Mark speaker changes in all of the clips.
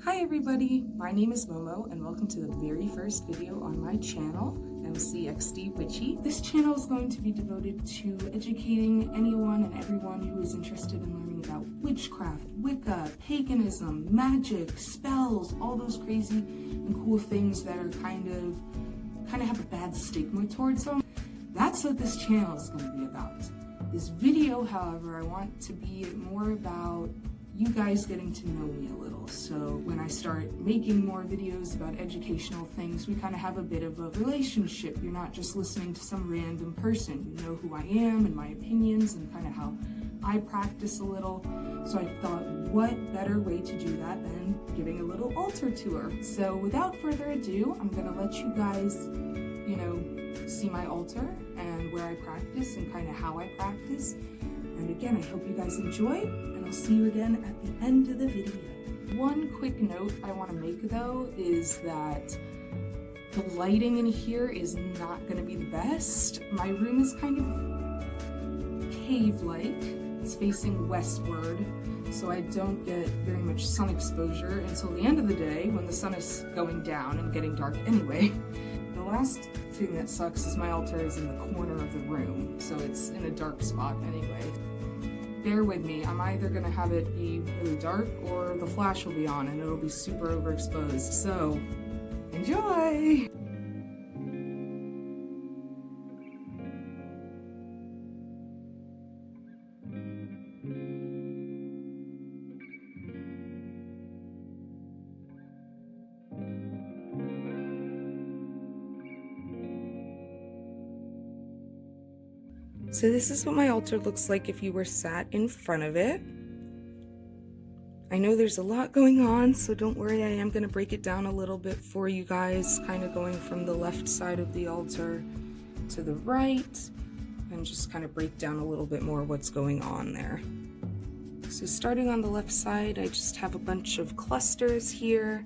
Speaker 1: Hi everybody, my name is Momo and welcome to the very first video on my channel, MCXD Witchy. This channel is going to be devoted to educating anyone and everyone who is interested in learning about witchcraft, Wicca, paganism, magic, spells, all those crazy and cool things that are kind of have a bad stigma towards them. That's what this channel is going to be about. This video, however, I want to be more about you guys getting to know me a little. So when I start making more videos about educational things, we kind of have a bit of a relationship. You're not just listening to some random person. You know who I am and my opinions and kind of how I practice a little. So I thought, what better way to do that than giving a little altar tour? So without further ado, I'm gonna let you guys, see my altar and where I practice and kind of how I practice. And again, I hope you guys enjoy, and I'll see you again at the end of the video. One quick note I want to make though is that the lighting in here is not going to be the best. My room is kind of cave-like. It's facing westward, so I don't get very much sun exposure until the end of the day when the sun is going down and getting dark anyway. The last thing that sucks is my altar is in the corner of the room, so it's in a dark spot anyway. Bear with me, I'm either gonna have it be really dark or the flash will be on and it'll be super overexposed, so enjoy! So this is what my altar looks like if you were sat in front of it. I know there's a lot going on, so don't worry, I am going to break it down a little bit for you guys, kind of going from the left side of the altar to the right, and just kind of break down a little bit more what's going on there. So starting on the left side, I just have a bunch of clusters here,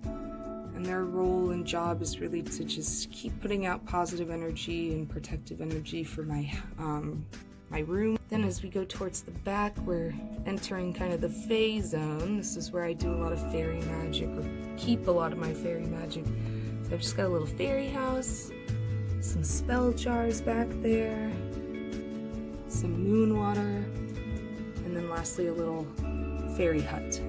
Speaker 1: and their role and job is really to just keep putting out positive energy and protective energy for my room. Then as we go towards the back, we're entering kind of the Fae zone. This is where I do a lot of fairy magic, or keep a lot of my fairy magic. So I've just got a little fairy house, some spell jars back there, some moon water, and then lastly a little fairy hut.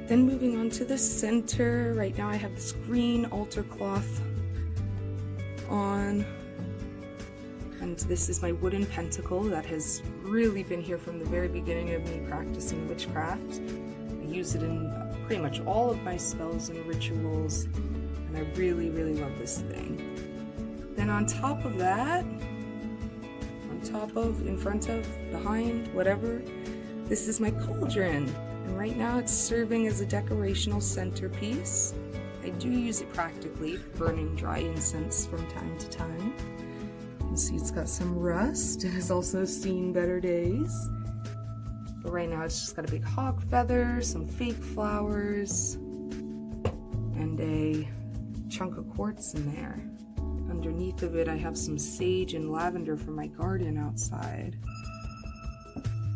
Speaker 1: Then moving on to the center, right now I have this green altar cloth on, and this is my wooden pentacle that has really been here from the very beginning of me practicing witchcraft. I use it in pretty much all of my spells and rituals, and I really, really love this thing. Then on top of that, in front of, behind, whatever, this is my cauldron. And right now it's serving as a decorational centerpiece. I do use it practically for burning dry incense from time to time. You can see it's got some rust. It has also seen better days. But right now it's just got a big hawk feather, some fake flowers, and a chunk of quartz in there. Underneath of it I have some sage and lavender from my garden outside.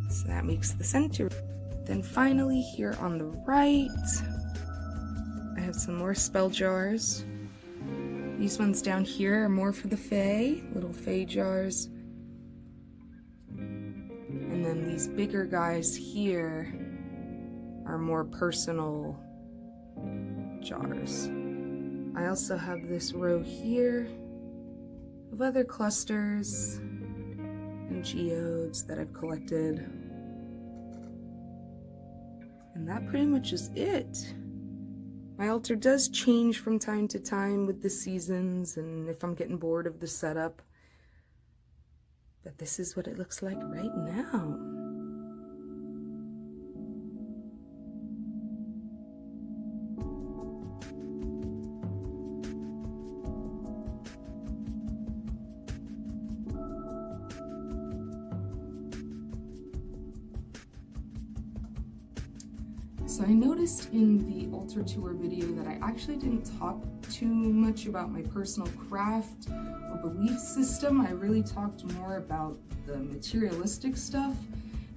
Speaker 1: So that makes the center. Then finally here on the right, I have some more spell jars. These ones down here are more for the Fae, little Fae jars. And then these bigger guys here are more personal jars. I also have this row here of other clusters and geodes that I've collected. And that pretty much is it. My altar does change from time to time with the seasons and if I'm getting bored of the setup. But this is what it looks like right now. So I noticed in the altar tour video that I actually didn't talk too much about my personal craft or belief system. I really talked more about the materialistic stuff,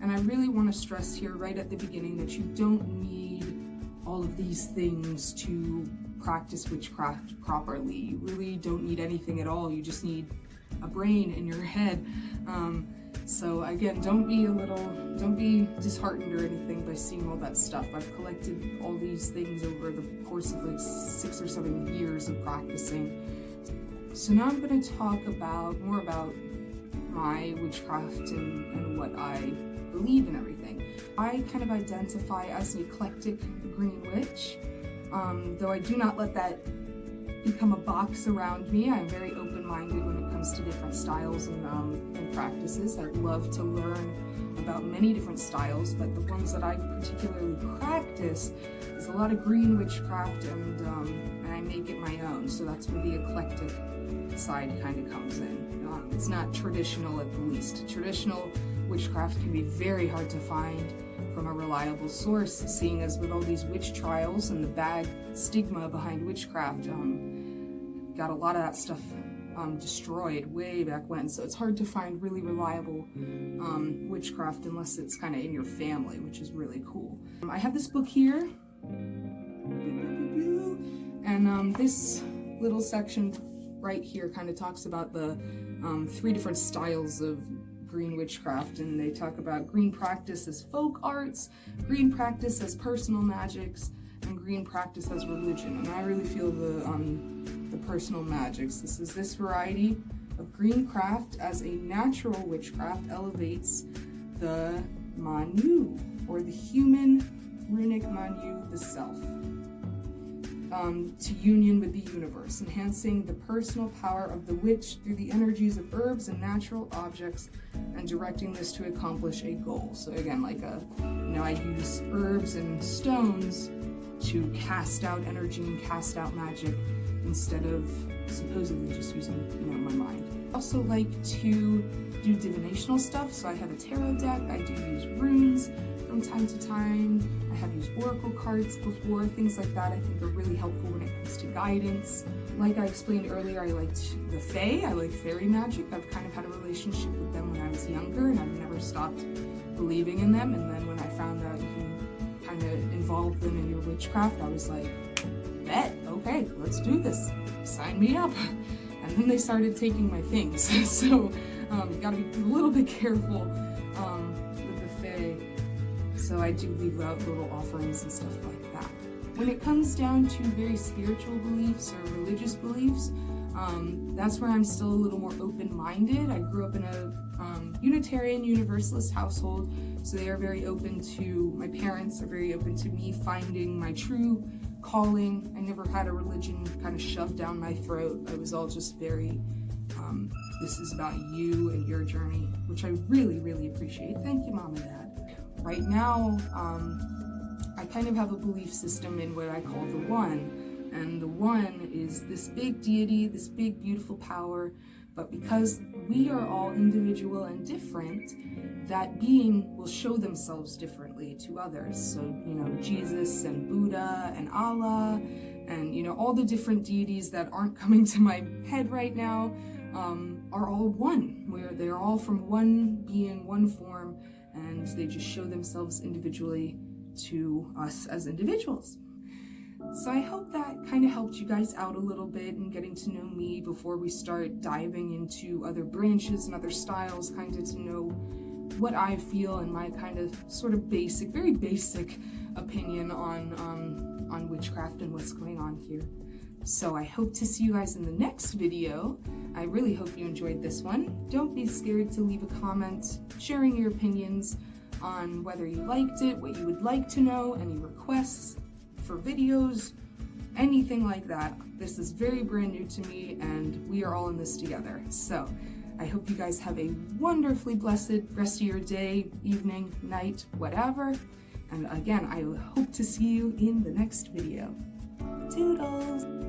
Speaker 1: and I really want to stress here right at the beginning that you don't need all of these things to practice witchcraft properly. You really don't need anything at all. You just need a brain in your head. So again, don't be disheartened or anything by seeing all that stuff. I've collected all these things over the course of like 6 or 7 years of practicing. So now I'm going to talk more about my witchcraft and what I believe in everything. I kind of identify as an eclectic green witch, though I do not let that become a box around me. I'm very open-minded when it comes to different styles and practices. I'd love to learn about many different styles, but the ones that I particularly practice is a lot of green witchcraft, and I make it my own. So that's where the eclectic side kind of comes in. It's not traditional at the least. Traditional witchcraft can be very hard to find from a reliable source, seeing as with all these witch trials and the bad stigma behind witchcraft, got a lot of that stuff destroyed way back when. So it's hard to find really reliable witchcraft unless it's kind of in your family, which is really cool. I have this book here, and this little section right here kind of talks about the 3 different styles of green witchcraft, and they talk about green practice as folk arts, green practice as personal magics, and green practice as religion. And I really feel the personal magics. This variety of green craft as a natural witchcraft elevates the Manu, or the human runic Manu, the self, to union with the universe, enhancing the personal power of the witch through the energies of herbs and natural objects, and directing this to accomplish a goal. So again, like I use herbs and stones to cast out energy and cast out magic instead of supposedly just using my mind. I also like to do divinational stuff, so I have a tarot deck. I do use runes from time to time. I have used oracle cards before. Things like that I think are really helpful when it comes to guidance. Like I explained earlier, I liked the Fae. I like fairy magic. I've kind of had a relationship with them when I was younger, and I've never stopped believing in them. And then when I found out you can kind of involve them in your witchcraft, I was like, bet, okay, let's do this. Sign me up. And then they started taking my things. So you gotta be a little bit careful with the Fae. So I do leave out little offerings and stuff like that. When it comes down to very spiritual beliefs or religious beliefs, that's where I'm still a little more open-minded. I grew up in a Unitarian Universalist household, so they are very open to, my parents are very open to me finding my true calling. I never had a religion kind of shoved down my throat. I was all just very, this is about you and your journey, which I really, really appreciate. Thank you, Mom and Dad. Right now, I kind of have a belief system in what I call the One, and the One is this big deity, this big beautiful power, but because we are all individual and different, that being will show themselves differently to others. So, Jesus and Buddha and Allah and, all the different deities that aren't coming to my head right now are all one, where they're all from one being, one form, and they just show themselves individually to us as individuals. So I hope that kind of helped you guys out a little bit in getting to know me before we start diving into other branches and other styles, kind of to know what I feel and my kind of sort of very basic opinion on witchcraft and what's going on here. So I hope to see you guys in the next video. I really hope you enjoyed this one. Don't be scared to leave a comment sharing your opinions on whether you liked it, what you would like to know, any requests for videos, anything like that. This is very brand new to me, and we are all in this together. So I hope you guys have a wonderfully blessed rest of your day, evening, night, whatever. And again, I hope to see you in the next video. Toodles!